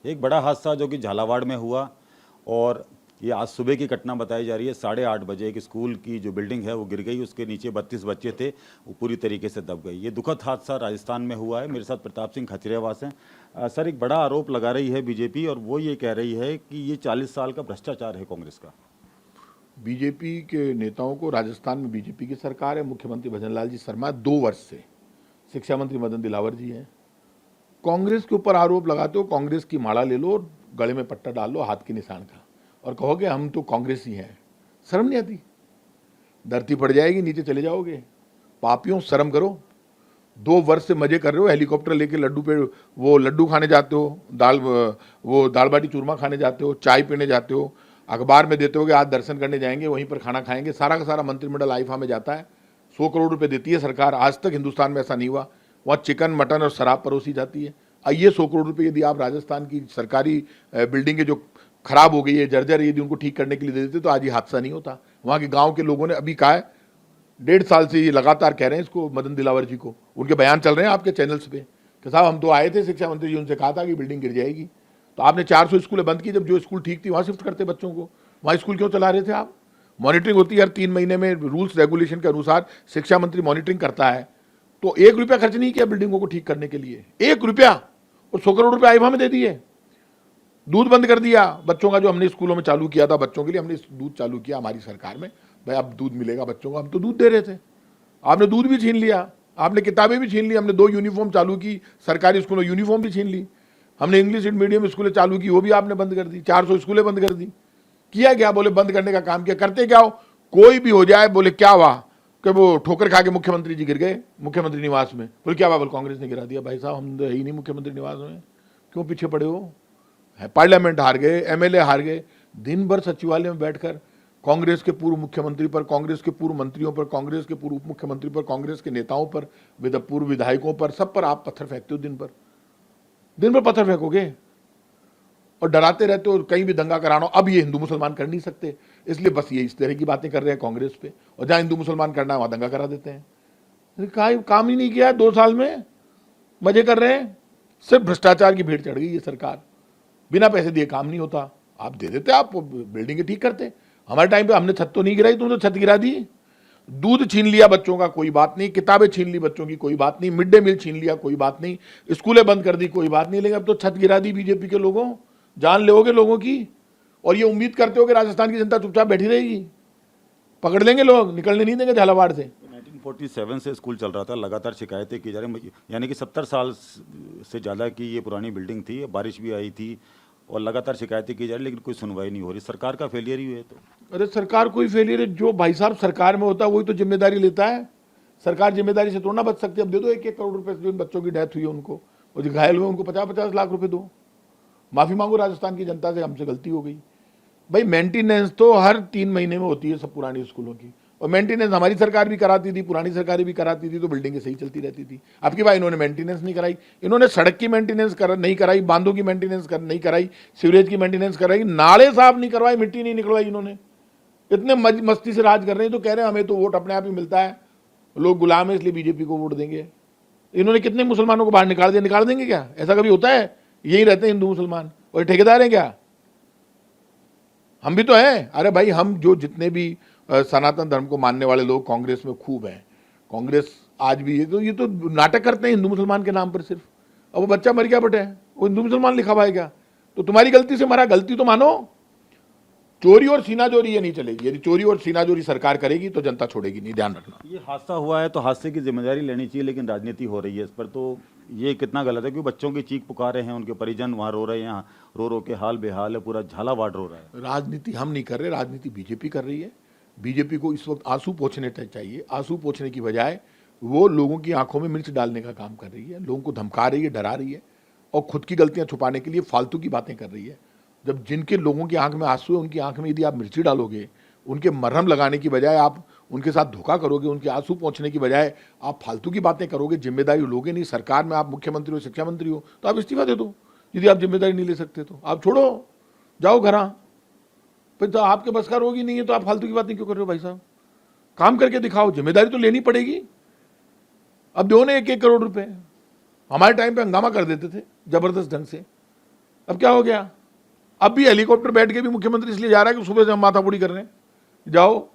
एक बड़ा हादसा जो कि झालावाड़ में हुआ, और ये आज सुबह की घटना बताई जा रही है। 8:30 बजे एक स्कूल की जो बिल्डिंग है वो गिर गई, उसके नीचे 32 बच्चे थे, वो पूरी तरीके से दब गई। ये दुखद हादसा राजस्थान में हुआ है। मेरे साथ प्रताप सिंह खचरियावास हैं। सर, एक बड़ा आरोप लगा रही है बीजेपी, और वो ये कह रही है कि ये 40 साल का भ्रष्टाचार है कांग्रेस का। बीजेपी के नेताओं को, राजस्थान में बीजेपी की सरकार है, मुख्यमंत्री भजनलाल जी शर्मा 2 वर्ष से, शिक्षा मंत्री मदन दिलावर जी हैं। कांग्रेस के ऊपर आरोप लगाते हो, कांग्रेस की माला ले लो और गले में पट्टा डाल लो हाथ के निशान का, और कहोगे हम तो कांग्रेस ही हैं। शर्म नहीं आती? धरती पड़ जाएगी, नीचे चले जाओगे। पापियों, शर्म करो। 2 वर्ष से मजे कर रहे हो, हेलीकॉप्टर लेके लड्डू पे, वो लड्डू खाने जाते हो, वो दाल बाटी चूरमा खाने जाते हो, चाय पीने जाते हो, अखबार में देते हो कि आज दर्शन करने जाएंगे, वहीं पर खाना खाएंगे। सारा का सारा मंत्रिमंडल आईफा में जाता है। 100 करोड़ रुपए देती है सरकार। आज तक हिंदुस्तान में ऐसा नहीं हुआ। वहाँ चिकन, मटन और शराब परोसी जाती है। ये 100 करोड़ रुपए यदि आप राजस्थान की सरकारी बिल्डिंगें जो खराब हो गई है, जर्जर, यदि उनको ठीक करने के लिए दे देते तो आज ये हादसा नहीं होता। वहाँ के गाँव के लोगों ने अभी कहा है, 1.5 साल से ये लगातार कह रहे हैं इसको, मदन दिलावर जी को, उनके बयान चल रहे हैं आपके चैनल्स पे कि साहब हम तो आए थे, शिक्षा मंत्री जी, उनसे कहा था कि बिल्डिंग गिर जाएगी, तो आपने 400 स्कूलें बंद की। जब जो स्कूल ठीक थी वहाँ शिफ्ट करते बच्चों को। वहाँ स्कूल क्यों चला रहे थे आप? मॉनिटरिंग होती है हर 3 महीने में, रूल्स रेगुलेशन के अनुसार शिक्षा मंत्री मॉनिटरिंग करता है। तो 1 रुपया खर्च नहीं किया बिल्डिंगों को ठीक करने के लिए, 1 रुपया, और 100 करोड़ रुपये आईवा में दे दिए। दूध बंद कर दिया बच्चों का, जो हमने स्कूलों में चालू किया था बच्चों के लिए, हमने दूध चालू किया हमारी सरकार में। भाई अब दूध मिलेगा बच्चों को, हम तो दूध दे रहे थे, आपने दूध भी छीन लिया, आपने किताबें भी छीन ली। हमने 2 यूनिफॉर्म चालू की सरकारी स्कूलों, यूनिफॉर्म भी छीन ली। हमने इंग्लिश मीडियम स्कूलें चालू की, वो भी आपने बंद कर दी। 400 स्कूलें बंद कर दी। किया क्या? बोले बंद करने का काम किया। करते क्या हो? कोई भी हो जाए, बोले क्या हुआ कि वो ठोकर खा के मुख्यमंत्री जी गिर गए मुख्यमंत्री निवास में। बोले क्या हुआ? बोले कांग्रेस ने गिरा दिया। भाई साहब, हम तो है ही नहीं मुख्यमंत्री निवास में, क्यों पीछे पड़े हो? पार्लियामेंट हार गए, एमएलए हार गए। दिन भर सचिवालय में बैठकर कांग्रेस के पूर्व मुख्यमंत्री पर, कांग्रेस के पूर्व मंत्रियों पर, कांग्रेस के पूर्व उप मुख्यमंत्री पर, कांग्रेस के नेताओं पर, पूर्व विधायकों पर, सब पर आप पत्थर फेंकते हो। दिन भर पत्थर फेंकोगे और डराते रहते हो कहीं भी दंगा कराना। अब ये हिंदू मुसलमान कर नहीं सकते, इसलिए बस ये इस तरह की बातें कर रहे हैं कांग्रेस पे, और जहां हिंदू मुसलमान करना है वहां दंगा करा देते हैं। काम ही नहीं किया है 2 साल में, मजे कर रहे हैं। सिर्फ भ्रष्टाचार की भीड़ चढ़ गई ये सरकार। बिना पैसे दिए काम नहीं होता। आप दे देते, आप बिल्डिंगें ठीक करते। हमारे टाइम पे हमने छत तो नहीं गिराई, तुमने तो छत गिरा दी। दूध छीन लिया बच्चों का, कोई बात नहीं। किताबें छीन ली बच्चों की, कोई बात नहीं। मिड डे मील छीन लिया, कोई बात नहीं। स्कूलें बंद कर दी, कोई बात नहीं। लेकिन अब तो छत गिरा दी बीजेपी के लोगों। जान लोगे लोगों की, और ये उम्मीद करते हो कि राजस्थान की जनता चुपचाप बैठी रहेगी? पकड़ लेंगे लोग, निकलने नहीं देंगे झालावाड़ से। 1947 से स्कूल चल रहा था, लगातार शिकायतें की जा रही, यानी कि 70 साल से ज़्यादा की ये पुरानी बिल्डिंग थी। बारिश भी आई थी और लगातार शिकायतें की जा रही, लेकिन कोई सुनवाई नहीं हो रही। सरकार का फेलियर ही है। तो अरे सरकार कोई फेलियर है? जो भाई साहब सरकार में होता है वही तो जिम्मेदारी लेता है। सरकार जिम्मेदारी से थोड़ा ना बच सकती है। अब दे दो 1-1 करोड़ रुपए, जो बच्चों की डेथ हुई है उनको, और जो घायल हुए उनको 50-50 लाख रुपए दो। माफी मांगो राजस्थान की जनता से, हमसे गलती हो गई। भाई मेंटेनेंस तो हर 3 महीने में होती है सब पुरानी स्कूलों की, और मेंटेनेंस हमारी सरकार भी कराती थी, पुरानी सरकारें भी कराती थी, तो बिल्डिंगें सही चलती रहती थी। अब की बार इन्होंने मेंटेनेंस नहीं कराई। इन्होंने सड़क की मेंटेनेंस नहीं कराई, बांधों की मेंटेनेंस नहीं कराई, सीवरेज की मेंटेनेंस कराई, नाले साफ नहीं करवाए, मिट्टी नहीं निकलवाई। इन्होंने इतने मस्ती से राज कर रहे हैं, तो कह रहे हैं हमें तो वोट अपने आप ही मिलता है, लोग गुलाम है इसलिए बीजेपी को वोट देंगे। इन्होंने कितने मुसलमानों को बाहर निकाल दिया? निकाल देंगे क्या? ऐसा कभी होता है? यही रहते हैं हिंदू मुसलमान, और ठेकेदार हैं क्या? हम भी तो हैं। अरे भाई, हम जो जितने भी सनातन धर्म को मानने वाले लोग कांग्रेस में खूब हैं। कांग्रेस आज भी ये तो नाटक करते हैं हिंदू मुसलमान के नाम पर सिर्फ। अब वो बच्चा मर गया बेटे, वो हिंदू मुसलमान लिखा हुआ है क्या? तो तुम्हारी गलती से मरा, गलती तो मानो। चोरी और सीनाजोरी ये नहीं चलेगी। यदि चोरी और सीनाजोरी सरकार करेगी तो जनता छोड़ेगी नहीं, ध्यान रखना। ये हादसा हुआ है तो हादसे की जिम्मेदारी लेनी चाहिए, लेकिन राजनीति हो रही है इस पर, तो ये कितना गलत है? क्योंकि बच्चों की चीख पुकारे हैं, उनके परिजन वहाँ रो रहे हैं, यहाँ रो रो के हाल बेहाल है, पूरा झालावाड़ रो रहा है। राजनीति हम नहीं कर रहे, राजनीति बीजेपी कर रही है। बीजेपी को इस वक्त आंसू पोंछने चाहिए। आंसू पोंछने की बजाय वो लोगों की आंखों में मिर्च डालने का काम कर रही है, लोगों को धमका रही है, डरा रही है, और खुद की गलतियां छुपाने के लिए फालतू की बातें कर रही है। जब जिनके लोगों की आंख में आंसू है, उनकी आंख में यदि आप मिर्ची डालोगे, उनके मरहम लगाने की बजाय आप उनके साथ धोखा करोगे, उनके आंसू पहुंचने की बजाय आप फालतू की बातें करोगे, जिम्मेदारी लोगे नहीं। सरकार में आप मुख्यमंत्री हो, शिक्षा मंत्री हो, तो आप इस्तीफा दे दो। यदि आप जिम्मेदारी नहीं ले सकते तो आप छोड़ो, जाओ घर। फिर तो आपके बस का रोग ही नहीं है, तो आप फालतू की बातें क्यों कर रहे हो भाई साहब? काम करके दिखाओ, जिम्मेदारी तो लेनी पड़ेगी। अब दो ने 1-1 करोड़ रुपए, हमारे टाइम पे हंगामा कर देते थे जबरदस्त ढंग से। अब क्या हो गया? अब भी हेलीकॉप्टर बैठ के भी मुख्यमंत्री इसलिए जा रहा है कि सुबह से हम माथापुड़ी कर रहे हैं। जाओ,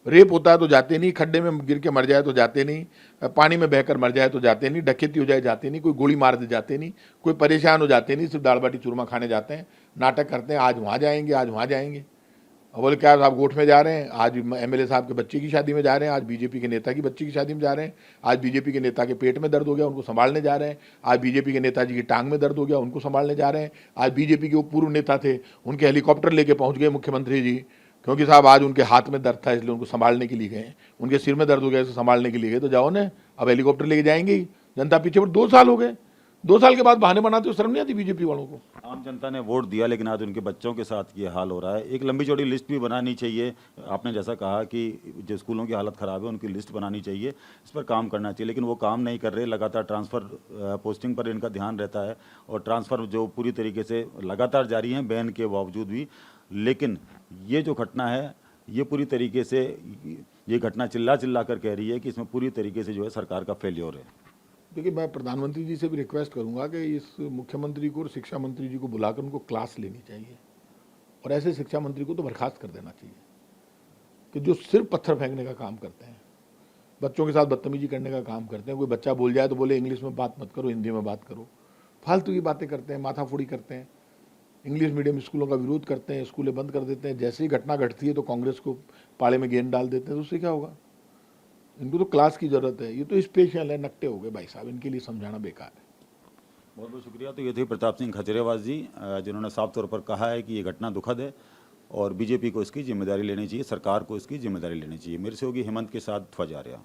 रेप होता है तो जाते नहीं, खड्डे में गिर के मर जाए तो जाते नहीं, पानी में बहकर मर जाए तो जाते नहीं, डकैती हो जाए जाते नहीं, कोई गोली मार दे जाते नहीं, कोई परेशान हो जाते नहीं, सिर्फ दाल बाटी चूरमा खाने जाते हैं, नाटक करते हैं, आज वहाँ जाएंगे, आज वहाँ जाएंगे। अब बोले क्या साहब गोठ में जा रहे हैं, आज एमएलए साहब के बच्चे की शादी में जा रहे हैं, आज बीजेपी के नेता की बच्ची की शादी में जा रहे हैं, आज बीजेपी के नेता के पेट में दर्द हो गया उनको संभालने जा रहे हैं, आज बीजेपी के नेताजी की टांग में दर्द हो गया उनको संभालने जा रहे हैं, आज बीजेपी के वो पूर्व नेता थे उनके हेलीकॉप्टर लेके पहुंच गए मुख्यमंत्री जी, क्योंकि साहब आज उनके हाथ में दर्द था इसलिए उनको संभालने के लिए गए, उनके सिर में दर्द हो गया इसे संभालने के लिए गए, तो जाओ ना, अब हेलीकॉप्टर लेके जाएंगे ही। जनता पीछे पर 2 साल हो गए, 2 साल के बाद बहाने बनाते हो, शर्म नहीं आती बीजेपी वालों को? आम जनता ने वोट दिया लेकिन आज उनके बच्चों के साथ ये हाल हो रहा है। एक लंबी चौड़ी लिस्ट भी बनानी चाहिए। आपने जैसा कहा कि जो स्कूलों की हालत ख़राब है उनकी लिस्ट बनानी चाहिए, इस पर काम करना चाहिए, लेकिन वो काम नहीं कर रहे। लगातार ट्रांसफ़र पोस्टिंग पर इनका ध्यान रहता है और ट्रांसफ़र जो पूरी तरीके से लगातार जारी हैं बैन के बावजूद भी। लेकिन ये जो घटना है ये पूरी तरीके से ये घटना चिल्ला चिल्ला कर कह रही है कि इसमें पूरी तरीके से जो है सरकार का फेल्योर है। देखिए, मैं प्रधानमंत्री जी से भी रिक्वेस्ट करूंगा कि इस मुख्यमंत्री को और शिक्षा मंत्री जी को बुलाकर उनको क्लास लेनी चाहिए और ऐसे शिक्षा मंत्री को तो बर्खास्त कर देना चाहिए कि जो सिर्फ पत्थर फेंकने का काम करते हैं, बच्चों के साथ बदतमीजी करने का काम करते हैं। कोई बच्चा बोल जाए तो बोले इंग्लिश में बात मत करो, हिंदी में बात करो, फालतू की बातें करते हैं, माथाफोड़ी करते हैं, इंग्लिश मीडियम स्कूलों का विरोध करते हैं, स्कूलें बंद कर देते हैं। जैसे ही घटना घटती है तो कांग्रेस को पाले में गेंद डाल देते हैं, तो उससे क्या होगा? इनको तो क्लास की जरूरत है, ये तो स्पेशल है, नकटे हो गए भाई साहब, इनके लिए समझाना बेकार है। बहुत बहुत शुक्रिया। तो ये थे प्रताप सिंह खचरेवास जी, जिन्होंने साफ तौर पर कहा है कि ये घटना दुखद है और बीजेपी को इसकी जिम्मेदारी लेनी चाहिए, सरकार को इसकी जिम्मेदारी लेनी चाहिए। मेरे से होगी हेमंत के साथ ध्वज आर्या।